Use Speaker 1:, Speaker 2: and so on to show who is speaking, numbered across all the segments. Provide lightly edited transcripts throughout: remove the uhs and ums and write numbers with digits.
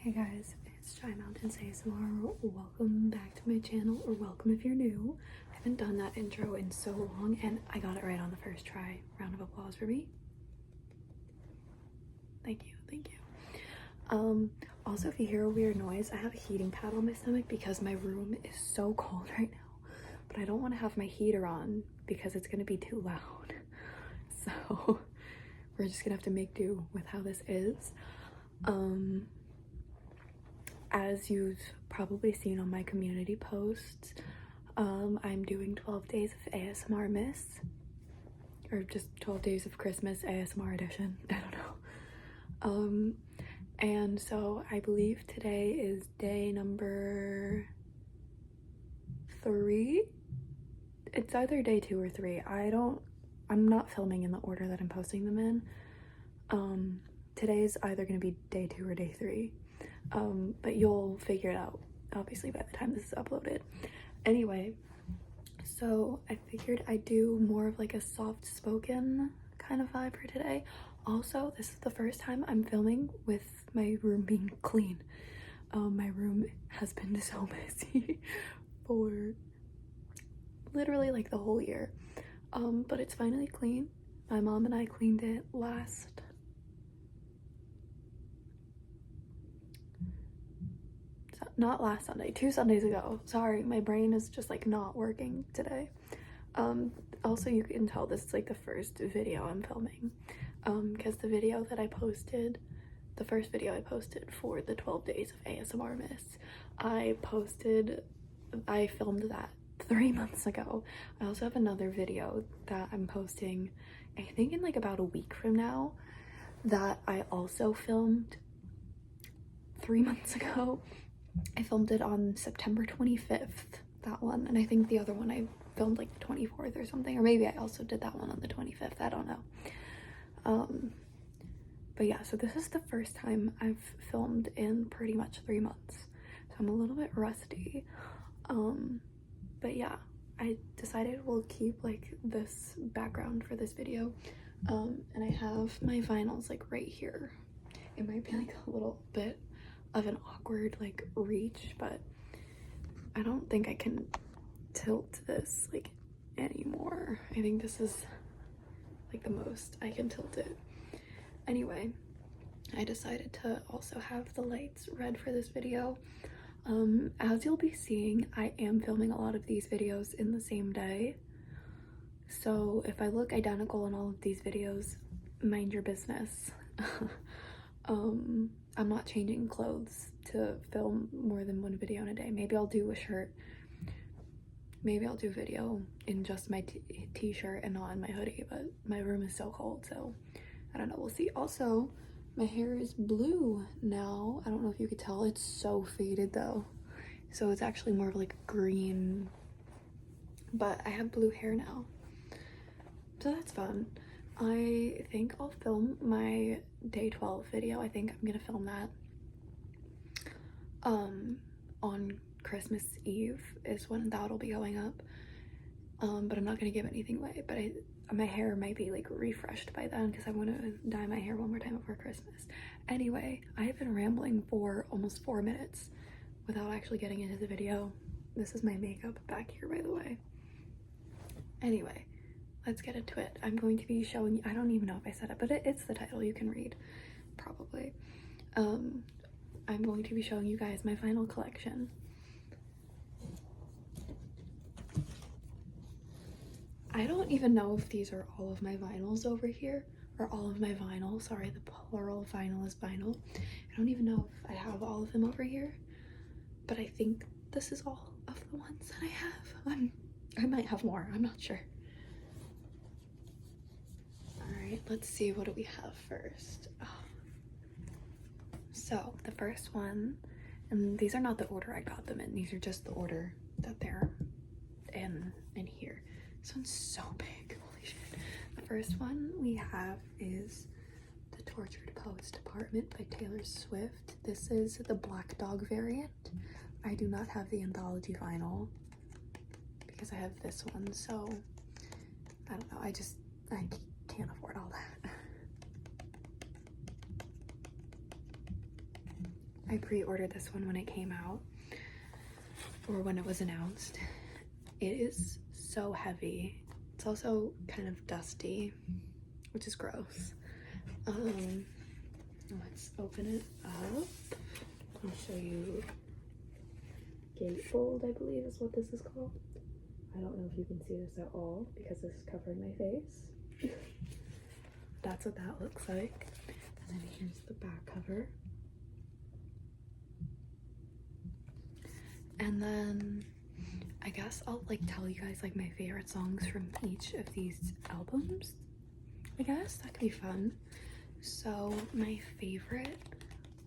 Speaker 1: Hey guys, it's Shy Mountains ASMR. Welcome back to my channel, or welcome if you're new. I haven't done that intro in so long, and I got it right on the first try. Round of applause for me. Thank you, thank you. Also, if you hear a weird noise, I have a heating pad on my stomach because my room is so cold right now. But I don't want to have my heater on because it's gonna be too loud. So we're just gonna have to make do with how this is. As you've probably seen on my community posts, I'm doing 12 days of ASMRMAS, or just 12 days of Christmas ASMR edition. I don't know. And so I believe today is day number 3. It's either day 2 or 3. I'm not filming in the order that I'm posting them in. Today's either going to be day 2 or day 3. But you'll figure it out obviously by the time this is uploaded. Anyway, so I figured I'd do more of like a soft spoken kind of vibe for today. Also, this is the first time I'm filming with my room being clean. My room has been so messy for literally like the whole year, but it's finally clean. My mom and I cleaned it not last Sunday, 2 Sundays ago. Sorry, my brain is just like not working today. Also, you can tell this is like the first video I'm filming, because the video that I posted, the first video I posted for the 12 days of ASMRMAS, I filmed that 3 months ago. I also have another video that I'm posting, I think in like about a week from now, that I also filmed 3 months ago. I filmed it on September 25th, that one, and I think the other one I filmed like the 24th or something, or maybe I also did that one on the 25th, I don't know. But yeah, so this is the first time I've filmed in pretty much 3 months, so I'm a little bit rusty. But yeah, I decided we'll keep like this background for this video, and I have my vinyls like right here. It might be like a little bit of an awkward like reach, but I don't think I can tilt this like anymore. I think this is like the most I can tilt it. Anyway, I decided to also have the lights red for this video. As you'll be seeing, I am filming a lot of these videos in the same day, so if I look identical in all of these videos, mind your business. I'm not changing clothes to film more than one video in a day. Maybe I'll do a shirt. Maybe I'll do a video in just my t-shirt and not in my hoodie, but my room is so cold, so I don't know, we'll see. Also, my hair is blue now. I don't know if you could tell. It's so faded though, so it's actually more of like green, but I have blue hair now, so that's fun. I think I'll film my day 12 video. I think I'm gonna film that on Christmas Eve is when that'll be going up, but I'm not gonna give anything away. But my hair might be like refreshed by then because I want to dye my hair one more time before Christmas. Anyway, I have been rambling for almost 4 minutes without actually getting into the video. This is my makeup back here, by the way. Anyway, let's get into it. I'm going to be showing you, I don't even know if I said it, but it's the title, you can read, probably. I'm going to be showing you guys my vinyl collection. I don't even know if these are all of my vinyls over here, or all of my vinyl, sorry, the plural vinyl is vinyl. I don't even know if I have all of them over here, but I think this is all of the ones that I have. I might have more, I'm not sure. Alright, let's see, what do we have first? Oh. So, the first one, and these are not the order I got them in, these are just the order that they're in here. This one's so big, holy shit. The first one we have is The Tortured Poets Department by Taylor Swift. This is the Black Dog variant. I do not have the anthology vinyl because I have this one, so I don't know, I can't afford all that. I pre-ordered this one when it came out, or when it was announced. It is so heavy. It's also kind of dusty, which is gross. Let's open it up. I'll show you. Gatefold, I believe is what this is called. I don't know if you can see this at all because this is covering my face. That's what that looks like. And then here's the back cover. And then I guess I'll like tell you guys like my favorite songs from each of these albums. I guess that could be fun. So my favorite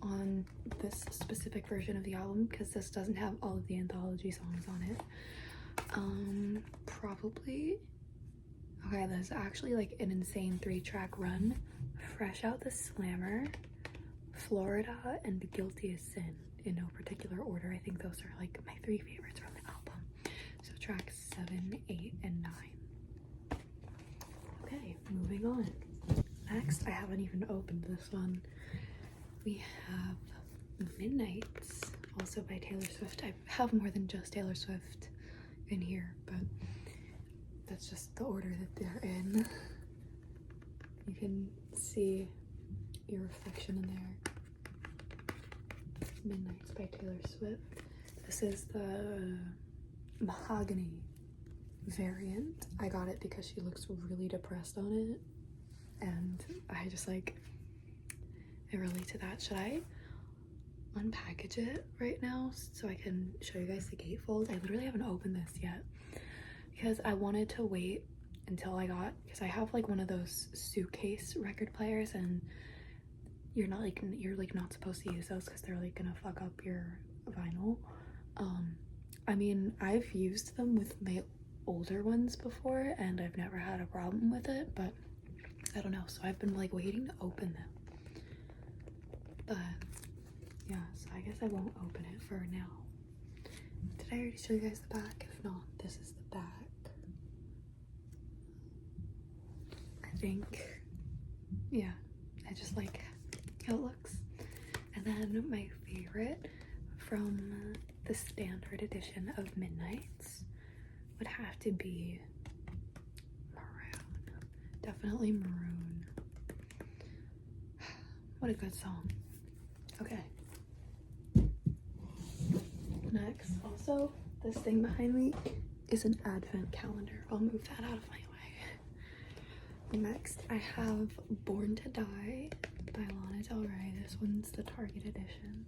Speaker 1: on this specific version of the album, because this doesn't have all of the anthology songs on it, probably, okay, there's actually like an insane 3-track run: Fresh Out the Slammer, Florida, and Guilty as Sin, in no particular order. I think those are like my 3 favorites from the album. So tracks 7, 8, and 9. Okay, moving on. Next, I haven't even opened this one. We have Midnights, also by Taylor Swift. I have more than just Taylor Swift in here, but that's just the order that they're in. You can see your reflection in there. Midnights by Taylor Swift. This is the mahogany variant. I got it because she looks really depressed on it, and I just like, I relate to that. Should I unpackage it right now so I can show you guys the gatefold? I literally haven't opened this yet because I wanted to wait until I got, because I have like one of those suitcase record players, and you're not supposed to use those because they're like gonna fuck up your vinyl. I mean, I've used them with my older ones before and I've never had a problem with it, but I don't know, so I've been like waiting to open them. But yeah, so I guess I won't open it for now. Did I already show you guys the back? If not, this is the back. I think, yeah, I just like how it looks. And then my favorite from the standard edition of Midnights would have to be Maroon. Definitely Maroon. What a good song. Okay. Next, also, this thing behind me is an advent calendar. I'll move that out of my way. Next, I have Born to Die by Lana Del Rey. This one's the Target edition.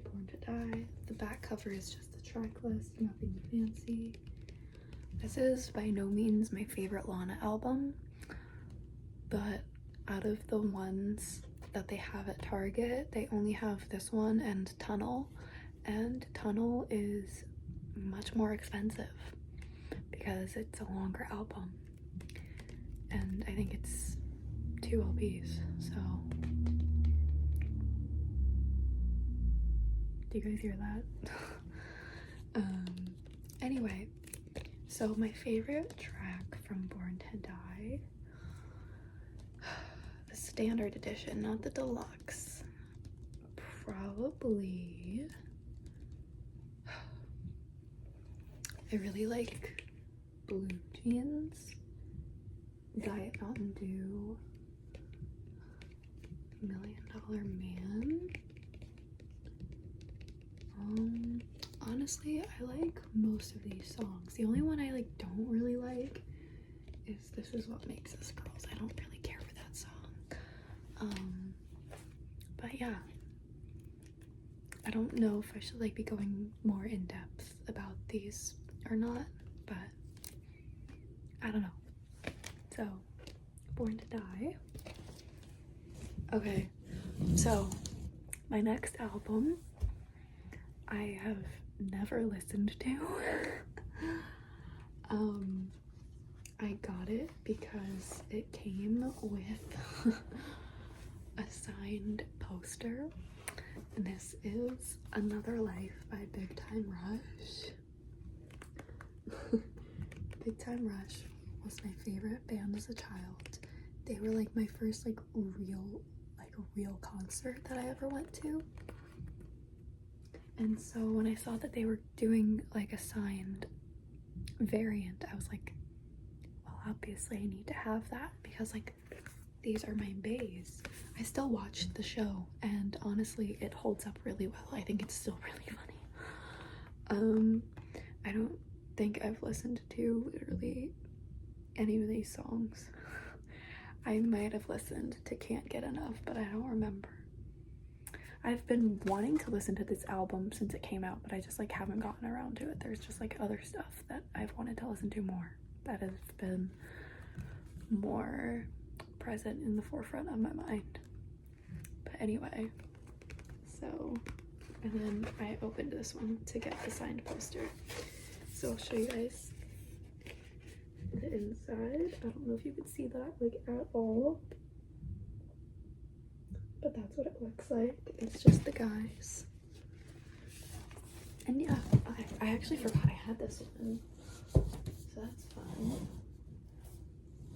Speaker 1: Born to Die. The back cover is just the track list, nothing fancy. This is by no means my favorite Lana album, but out of the ones that they have at Target, they only have this one and Tunnel, and Tunnel is much more expensive because it's a longer album, and I think it's 2 LPs. So do you guys hear that? Anyway, so my favorite track from Born to Die, the standard edition, not the deluxe, probably, I really like Blue Jeans, Diet Mountain Dew, $1 Million Man. Honestly, I like most of these songs. The only one I like don't really like is This Is What Makes Us Girls. I don't really care for that song. But yeah, I don't know if I should like be going more in depth about these or not, but I don't know. So, Born to Die. Okay, so my next album I have never listened to. I got it because it came with a signed poster, and this is Another Life by Big Time Rush. Big Time Rush was my favorite band as a child. They were like my first like real concert that I ever went to. And so when I saw that they were doing like a signed variant, I was like, well, obviously I need to have that because like these are my baes. I still watched the show and honestly it holds up really well. I think it's still really funny. I don't think I've listened to literally any of these songs. I might have listened to Can't Get Enough, but I don't remember. I've been wanting to listen to this album since it came out, but I just like haven't gotten around to it. There's just like other stuff that I've wanted to listen to more that has been more present in the forefront of my mind. But anyway, so, and then I opened this one to get the signed poster. So I'll show you guys the inside. I don't know if you can see that like at all, but that's what it looks like. It's just the guys. And yeah, okay, I actually forgot I had this one, so that's fun.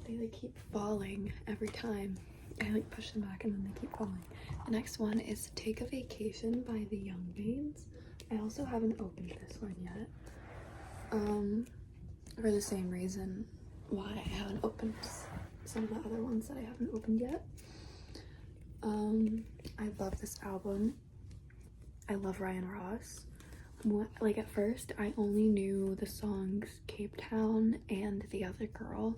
Speaker 1: They like keep falling every time I like push them back and then they keep falling. The next one is Take a Vacation by the Young Veins. I also haven't opened this one yet, for the same reason why I haven't opened some of the other ones that I haven't opened yet. I love this album. I love Ryan Ross. Like at first I only knew the songs Cape Town and The Other Girl,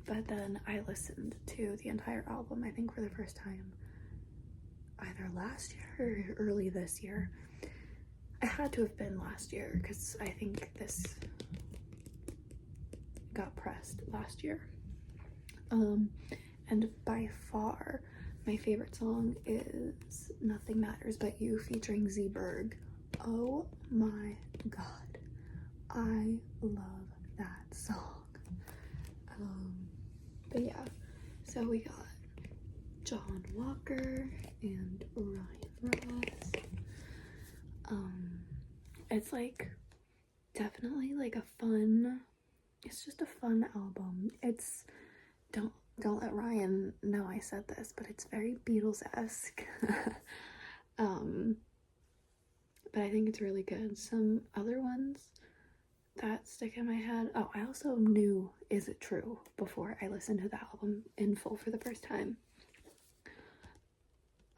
Speaker 1: but then I listened to the entire album, I think for the first time either last year or early this year. It had to have been last year because I think this got pressed last year. And by far my favorite song is Nothing Matters But You featuring Z-Berg. Oh my god, I love that song. But yeah, so we got John Walker and Ryan Ross. It's like definitely like a fun, it's just a fun album. It's don't let Ryan know I said this, but it's very Beatles-esque. But I think it's really good. Some other ones that stick in my head. Oh, I also knew Is It True before I listened to the album in full for the first time.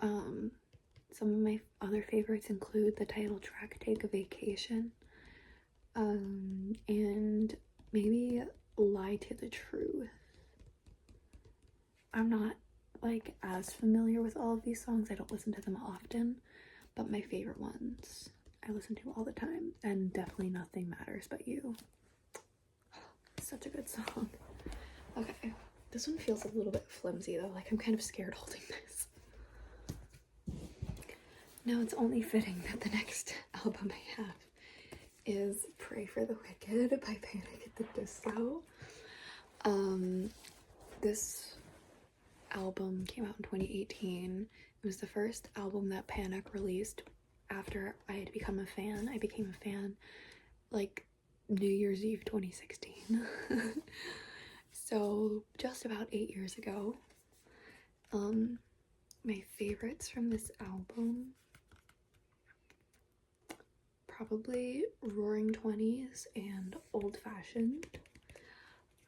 Speaker 1: Some of my other favorites include the title track Take a Vacation, and maybe Lie to the Truth. I'm not like as familiar with all of these songs. I don't listen to them often, but my favorite ones I listen to all the time, and definitely Nothing Matters But You. Such a good song. Okay, this one feels a little bit flimsy though, like I'm kind of scared holding this. Now it's only fitting that the next album I have is Pray for the Wicked by Panic at the Disco. This album came out in 2018. It was the first album that Panic released after I had become a fan. I became a fan like New Year's Eve 2016. So just about 8 years ago. My favorites from this album, probably Roaring Twenties and Old Fashioned.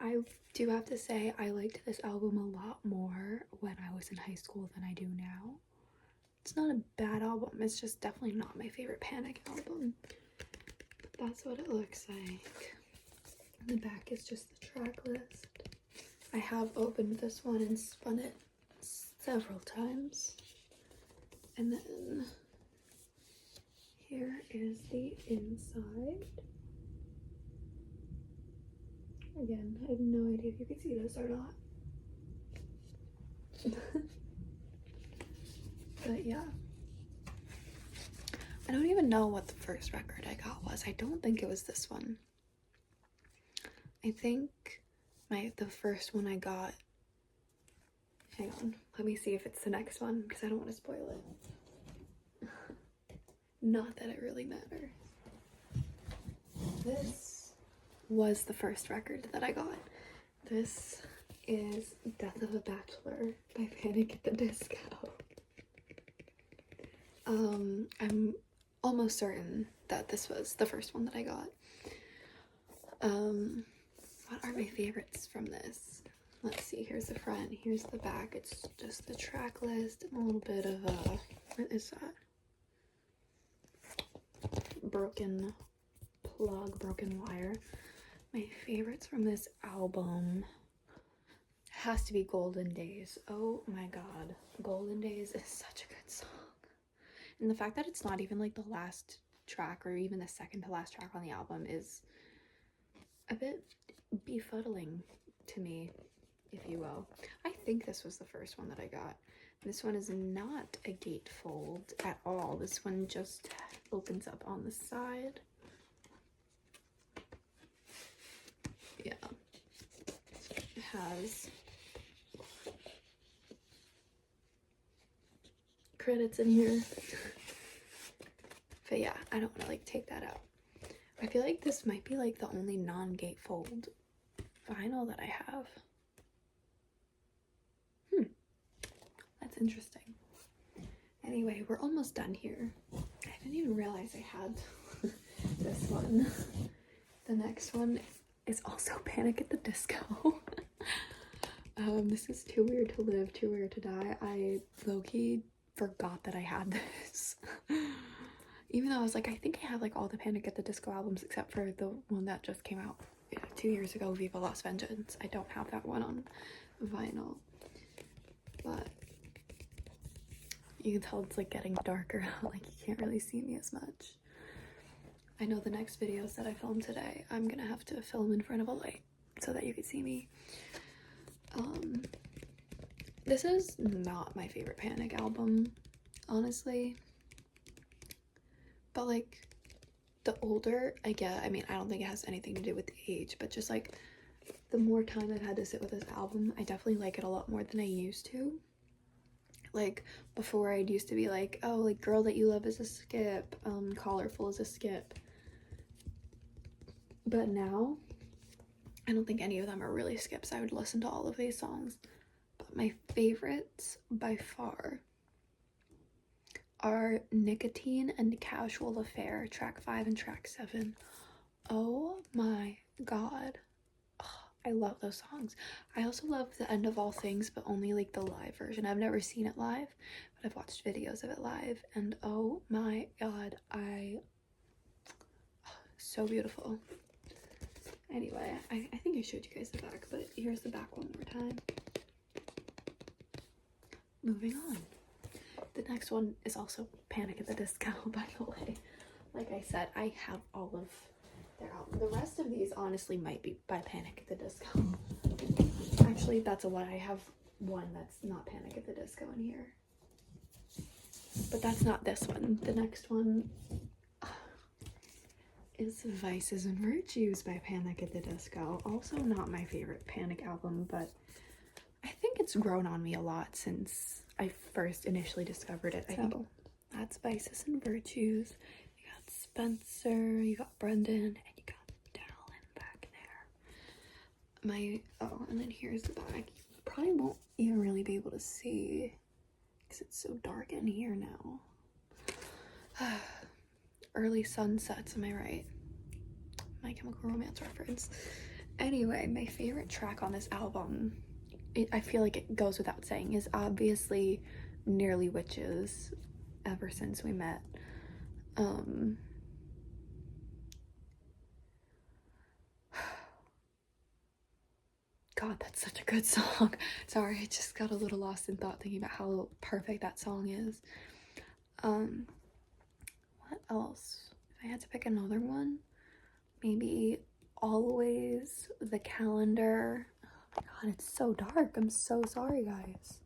Speaker 1: I do have to say I liked this album a lot more when I was in high school than I do now. It's not a bad album, it's just definitely not my favorite Panic album. That's what it looks like. And the back is just the track list. I have opened this one and spun it several times. And then here is the inside. Again, I have no idea if you can see this or not. But yeah. I don't even know what the first record I got was. I don't think it was this one. I think the first one I got, hang on, let me see if it's the next one because I don't want to spoil it. Not that it really matters. This was the first record that I got. This is Death of a Bachelor by Panic at the Disco. I'm almost certain that this was the first one that I got. What are my favorites from this? Let's see, here's the front, here's the back. It's just the track list and a little bit of what is that? Broken plug, broken wire. My favorites from this album has to be Golden Days. Oh my god, Golden Days is such a good song. And the fact that it's not even like the last track or even the second to last track on the album is a bit befuddling to me, if you will. I think this was the first one that I got. This one is not a gatefold at all. This one just opens up on the side. Yeah. It has credits in here. But yeah, I don't want to like take that out. I feel like this might be like the only non-gatefold vinyl that I have. That's interesting. Anyway, we're almost done here. I didn't even realize I had this one. The next one is also Panic at the Disco. This is Too Weird to Live, Too Weird to Die. I low-key forgot that I had this. Even though I was like, I think I have like all the Panic at the Disco albums except for the one that just came out 2 years ago, Viva Las Vengeance. I don't have that one on vinyl. But you can tell it's like getting darker out, like you can't really see me as much. I know the next videos that I filmed today, I'm gonna have to film in front of a light so that you can see me. This is not my favorite Panic album, honestly. But like, the older I get, I mean, I don't think it has anything to do with the age, but just like, the more time I've had to sit with this album, I definitely like it a lot more than I used to. Like, before I'd used to be like, oh, like, Girl That You Love is a skip, Colorful is a skip. But now, I don't think any of them are really skips. I would listen to all of these songs. But my favorites, by far, are Nicotine and Casual Affair, track 5 and track 7. Oh my god. I love those songs. I also love The End of All Things, but only like the live version. I've never seen it live, but I've watched videos of it live, and oh my god, so beautiful. Anyway, I think I showed you guys the back, but here's the back one more time. Moving on. The next one is also Panic at the Disco, by the way. Like I said, I have all of their album. The rest of these honestly might be by Panic at the Disco. Actually, that's a lie. I have one that's not Panic at the Disco in here. But that's not this one. The next one is Vices and Virtues by Panic at the Disco. Also not my favorite Panic album, but I think it's grown on me a lot since I first initially discovered it. I think that's Vices and Virtues. You got Spencer, you got Brendan, and you got Dallin back there. And then here's the back. You probably won't even really be able to see because it's so dark in here now. Early Sunsets, am I right? My Chemical Romance reference. Anyway, my favorite track on this album, I feel like it goes without saying, is obviously Nearly Witches, Ever Since We Met. God, that's such a good song. Sorry, I just got a little lost in thought thinking about how perfect that song is. What else? If I had to pick another one, maybe Always, The Calendar. Oh my god, it's so dark. I'm so sorry, guys.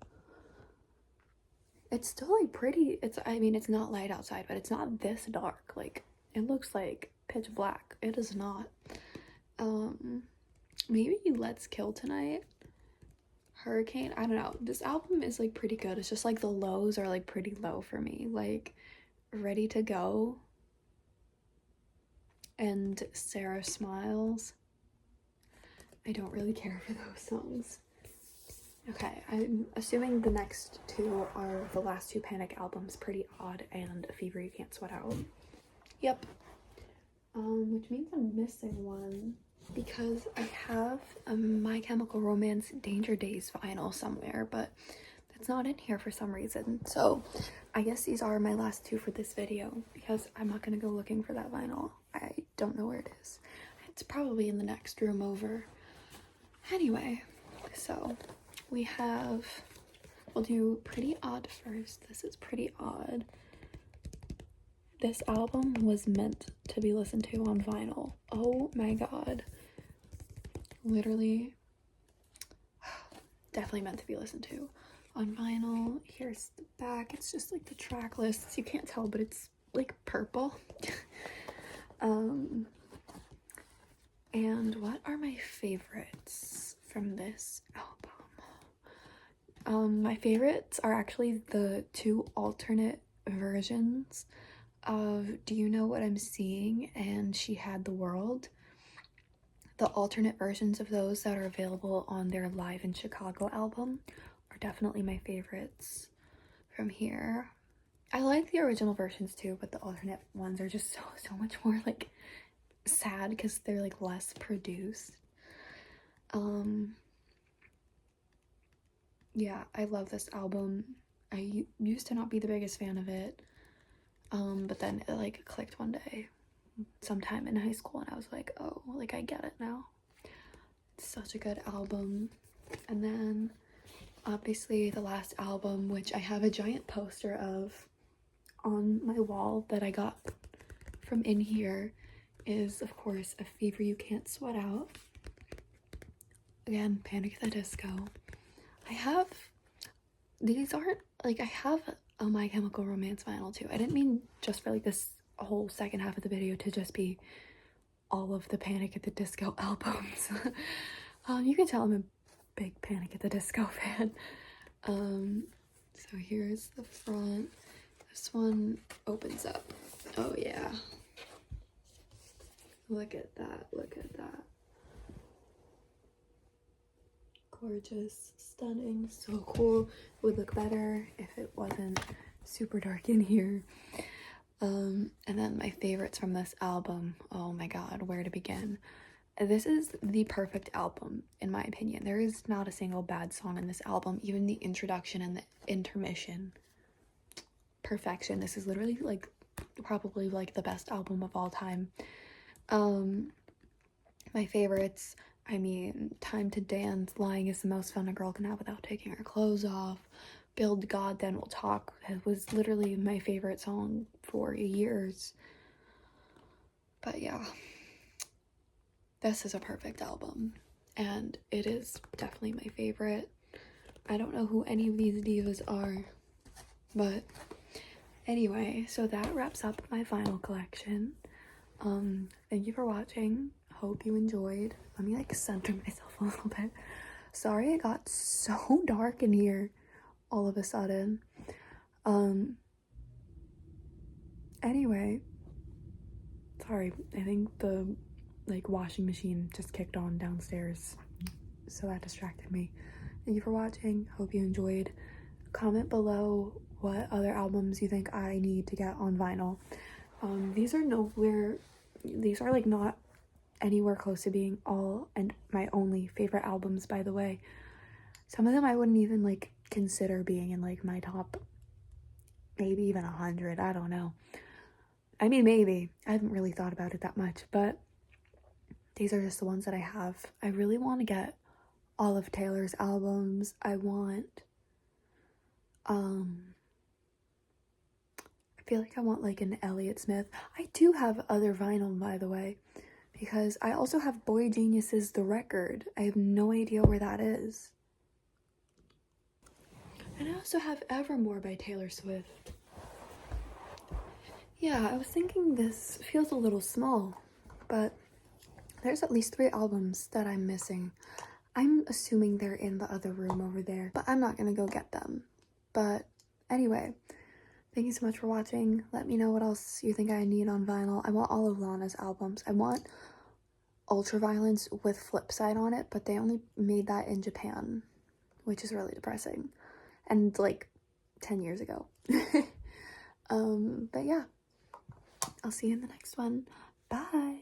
Speaker 1: It's still like pretty, I mean, it's not light outside, but it's not this dark. Like, it looks like pitch black. It is not. Maybe Let's Kill Tonight, Hurricane. I don't know. This album is like pretty good. It's just like the lows are like pretty low for me. Like Ready to Go and Sarah Smiles. I don't really care for those songs. Okay, I'm assuming the next two are the last two Panic albums, Pretty Odd and A Fever You Can't Sweat Out. Yep. Which means I'm missing one because I have a My Chemical Romance Danger Days vinyl somewhere, but it's not in here for some reason. So I guess these are my last two for this video because I'm not gonna go looking for that vinyl. I don't know where it is. It's probably in the next room over. Anyway, so we'll do Pretty Odd first. This is Pretty Odd. This album was meant to be listened to on vinyl. Oh my god. Literally, definitely meant to be listened to on vinyl. Here's the back. It's just like the track lists. You can't tell, but it's like purple. And what are my favorites from this album? My favorites are actually the two alternate versions of Do You Know What I'm Seeing and She Had the World. The alternate versions of those that are available on their Live in Chicago album are definitely my favorites from here. I like the original versions too, but the alternate ones are just so much more like sad because they're like less produced. Yeah, I love this album. I used to not be the biggest fan of it, but then it like clicked one day sometime in high school and I was like, oh, like I get it now. It's such a good album. And then obviously the last album, which I have a giant poster of on my wall that I got from in here, is of course A Fever You Can't Sweat Out. Again, Panic at the Disco. I have a My Chemical Romance vinyl too. I didn't mean just for like this whole second half of the video to just be all of the Panic at the Disco albums. You can tell I'm a big Panic at the Disco fan. So here's the front. This one opens up. Oh yeah. Look at that, look at that. Gorgeous, stunning, so cool. Would look better if it wasn't super dark in here. And then my favorites from this album, oh my god, where to begin? This is the perfect album, in my opinion. There is not a single bad song in this album, even the introduction and the intermission. Perfection. This is literally like probably like the best album of all time. My favorites, I mean, Time to Dance, Lying is the Most Fun a Girl Can Have Without Taking Her Clothes Off, Build God Then We'll Talk. It was literally my favorite song for years. But yeah, this is a perfect album and it is definitely my favorite. I don't know who any of these divas are, but anyway, so that wraps up my vinyl collection. Thank you for watching. Hope you enjoyed. Let me like center myself a little bit. Sorry it got so dark in here all of a sudden. Anyway, sorry, I think the like washing machine just kicked on downstairs, so that distracted me. Thank you for watching. Hope you enjoyed. Comment below what other albums you think I need to get on vinyl. These are like not anywhere close to being all and my only favorite albums, by the way. Some of them I wouldn't even like consider being in like my top, maybe even 100. I don't know. I mean, maybe. I haven't really thought about it that much, but these are just the ones that I have. I really want to get all of Taylor's albums. I feel like I want like an Elliott Smith. I do have other vinyl, by the way, because I also have Boy Genius's The Record. I have no idea where that is. And I also have Evermore by Taylor Swift. Yeah, I was thinking this feels a little small, but there's at least 3 albums that I'm missing. I'm assuming they're in the other room over there, but I'm not gonna go get them. But anyway, thank you so much for watching. Let me know what else you think I need on vinyl. I want all of Lana's albums. I want Ultraviolence with Flipside on it, but they only made that in Japan. which is really depressing, and like 10 years ago. But yeah, I'll see you in the next one. Bye.